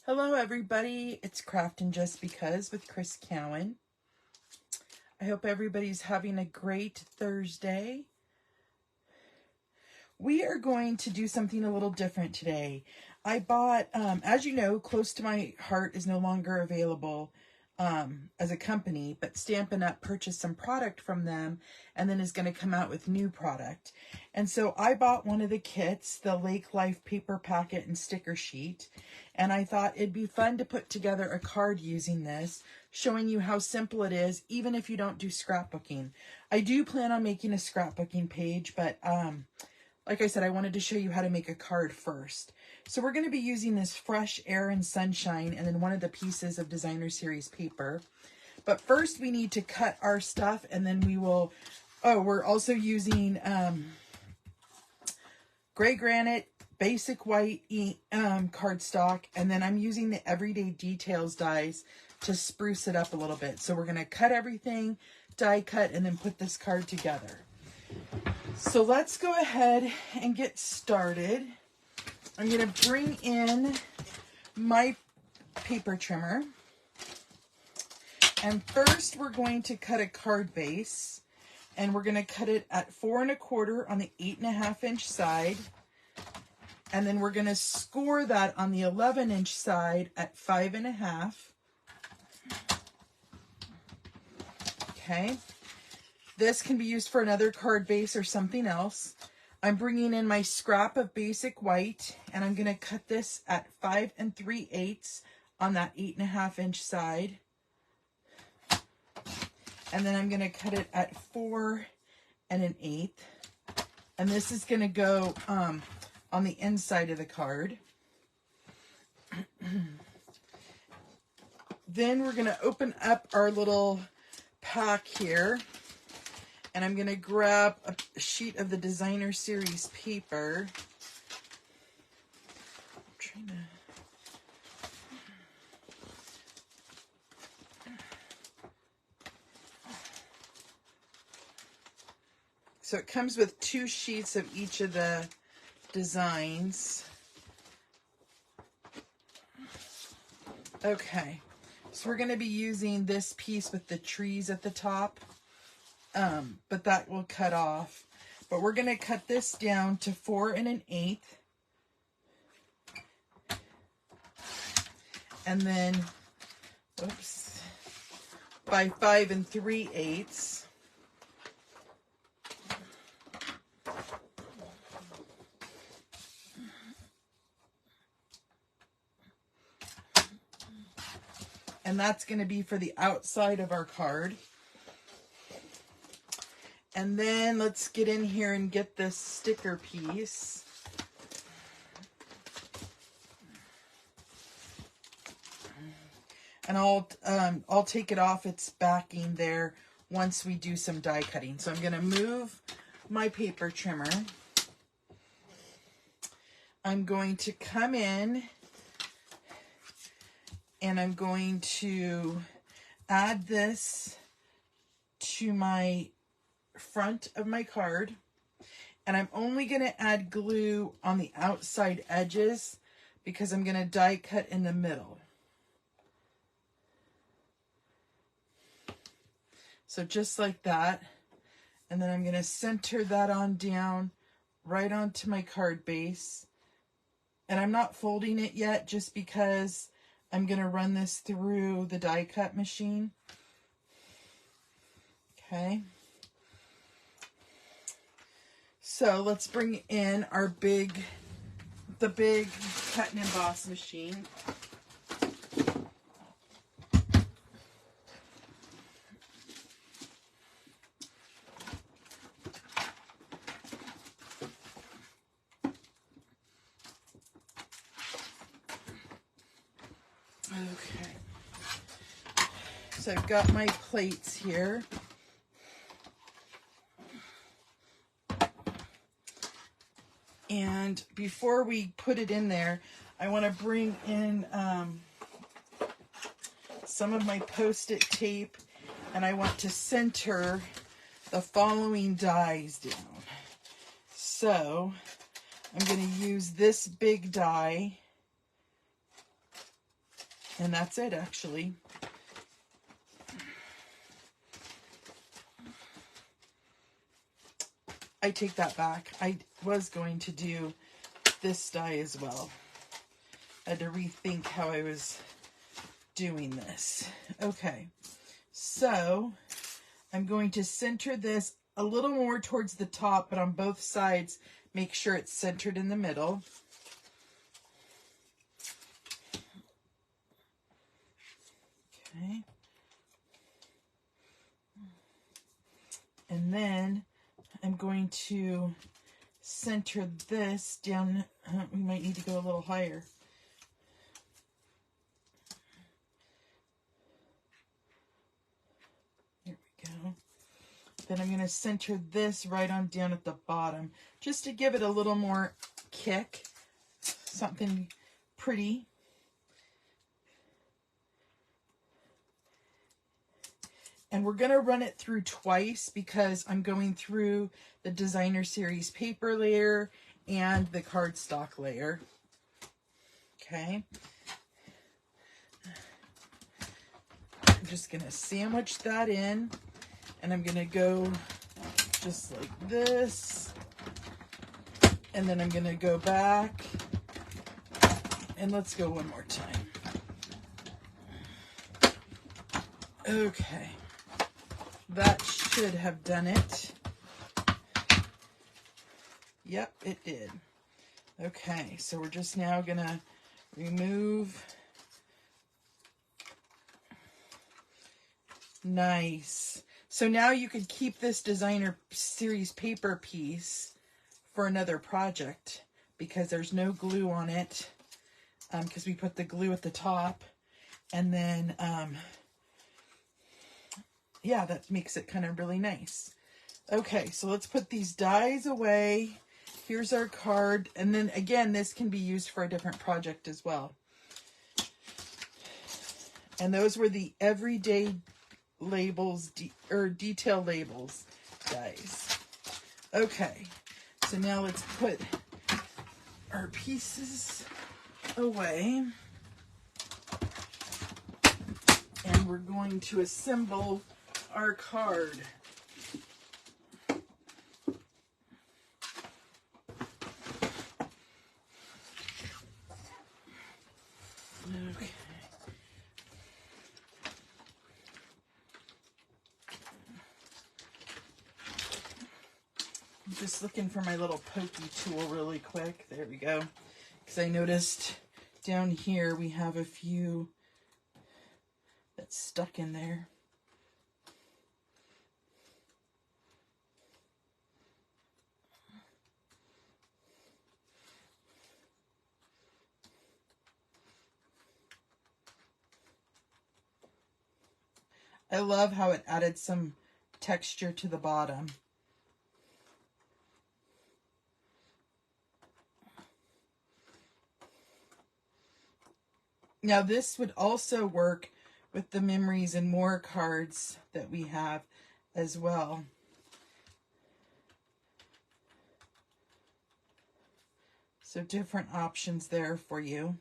Hello everybody, it's Craftin' Just Because with Chris Cowan. I hope everybody's having a great Thursday. We are going to do something a little different today. I bought, as you know, Close to My Heart is no longer available as a company, but Stampin' Up! Purchased some product from them and then is going to come out with new product. And so I bought one of the kits, the Lake Life paper packet and sticker sheet, and I thought it'd be fun to put together a card using this, showing you how simple it is, even if you don't do scrapbooking. I do plan on making a scrapbooking page, but like I said, I wanted to show you how to make a card first. So we're going to be using this Fresh Air and Sunshine and then one of the pieces of Designer Series paper. But first we need to cut our stuff, and then we will, we're also using gray granite, basic white cardstock, and then I'm using the Everyday Details dies to spruce it up a little bit. So we're going to cut everything, die cut, and then put this card together. So let's go ahead and get started. I'm going to bring in my paper trimmer. And first we're going to cut a card base. And we're going to cut it at 4 1/4 on the 8.5 inch side. And then we're going to score that on the 11 inch side at 5.5. Okay. This can be used for another card base or something else. I'm bringing in my scrap of basic white, and I'm going to cut this at 5 3/8 on that 8.5 inch side. And then I'm going to cut it at 4 1/8. And this is going to go on the inside of the card. Then we're going to open up our little pack here. And I'm going to grab a sheet of the Designer Series paper. I'm trying to... So it comes with 2 sheets of each of the designs. Okay, so we're going to be using this piece with the trees at the top. But that will cut off. But we're going to cut this down to 4 1/8. And then, oops, by 5 3/8. And that's going to be for the outside of our card. And then let's get in here and get this sticker piece. And I'll take it off its backing there once we do some die cutting. So I'm going to move my paper trimmer. I'm going to come in and I'm going to add this to my front of my card, and I'm only going to add glue on the outside edges because I'm going to die cut in the middle. So just like that, and then I'm going to center that on down right onto my card base, and I'm not folding it yet just because I'm going to run this through the die cut machine. Okay. So let's bring in our the big cut and emboss machine. Okay. So I've got my plates here. And before we put it in there, I want to bring in some of my Post-it tape, and I want to center the following dies down. So I'm going to use this big die And that's it, actually. I take that back. I was going to do this die as well. I had to rethink how I was doing this. Okay, so I'm going to center this a little more towards the top, but on both sides, make sure it's centered in the middle. Okay. And then I'm going to center this down. We might need to go a little higher. There we go. Then I'm going to center this right on down at the bottom, just to give it a little more kick, something pretty. And we're going to run it through twice because I'm going through the Designer Series paper layer and the cardstock layer. Okay. I'm just going to sandwich that in, and I'm going to go just like this. And then I'm going to go back, and let's go one more time. Okay. That should have done it. Yep, it did. Okay, so we're just now gonna remove. Nice. So now you could keep this Designer Series paper piece for another project because there's no glue on it, because we put the glue at the top, and then yeah, that makes it kind of really nice. Okay, so let's put these dies away. Here's our card. And then again, this can be used for a different project as well. And those were the everyday labels, or detail labels dies. Okay, so now let's put our pieces away. And we're going to assemble our card. Okay. I'm just looking for my little pokey tool really quick. There we go. Because I noticed down here we have a few that's stuck in there. I love how it added some texture to the bottom. Now this would also work with the Memories and More cards that we have as well. So different options there for you.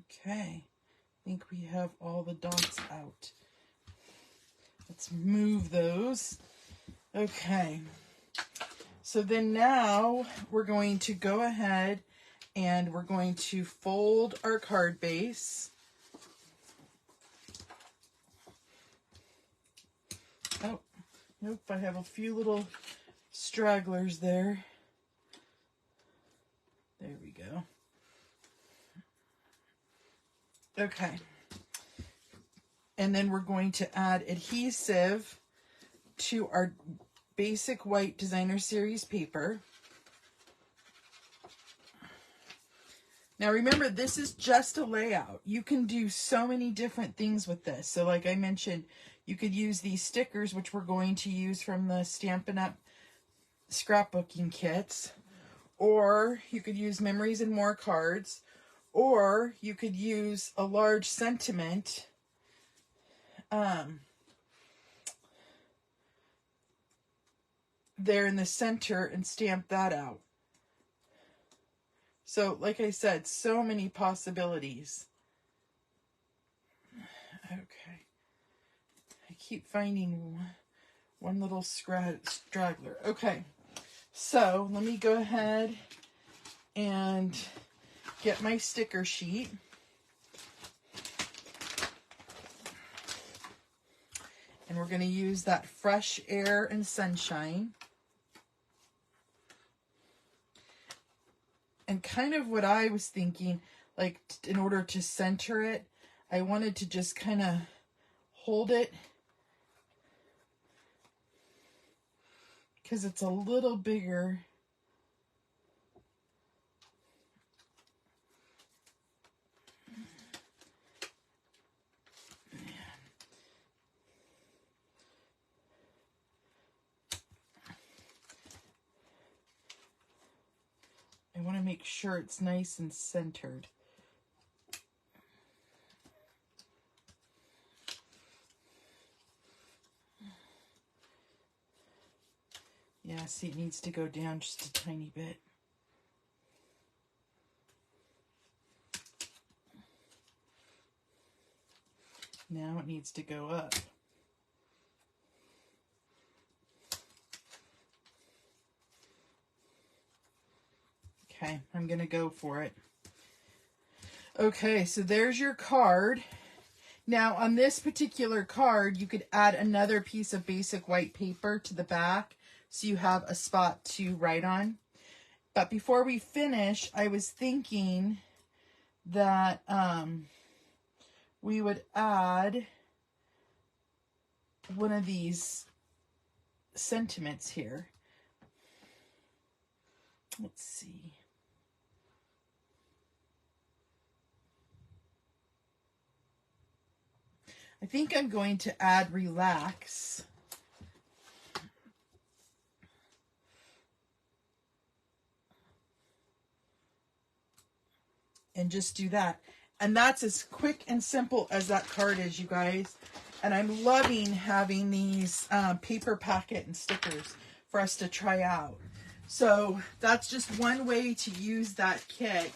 Okay, I think we have all the dots out. Let's move those. Okay, so then now we're going to go ahead and we're going to fold our card base. Oh, nope, I have a few little stragglers there. There we go. Okay. And then we're going to add adhesive to our basic white Designer Series paper. Now remember, this is just a layout. You can do so many different things with this. So like I mentioned, you could use these stickers, which we're going to use from the Stampin' Up! Scrapbooking kits. Or you could use Memories and More cards. Or you could use a large sentiment there in the center and stamp that out. So, like I said, so many possibilities. Okay. I keep finding one little straggler. Okay. So, let me go ahead and get my sticker sheet. And we're going to use that Fresh Air and Sunshine. And kind of what I was thinking, like in order to center it, I wanted to just kind of hold it because it's a little bigger. I want to make sure it's nice and centered. Yeah, see, it needs to go down just a tiny bit. Now it needs to go up. Okay, I'm going to go for it. Okay, so there's your card. Now, on this particular card, you could add another piece of basic white paper to the back so you have a spot to write on. But before we finish, I was thinking that we would add one of these sentiments here. Let's see. I think I'm going to add relax. And just do that. And that's as quick and simple as that card is, you guys. And I'm loving having these paper packet and stickers for us to try out. So that's just one way to use that kit.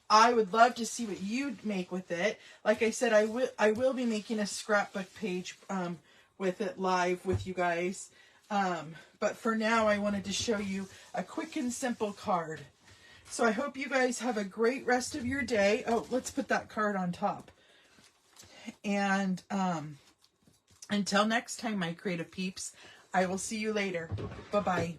I would love to see what you'd make with it. Like I said, I will be making a scrapbook page with it live with you guys. But for now, I wanted to show you a quick and simple card. So I hope you guys have a great rest of your day. Oh, let's put that card on top. And until next time, my creative peeps, I will see you later. Bye-bye.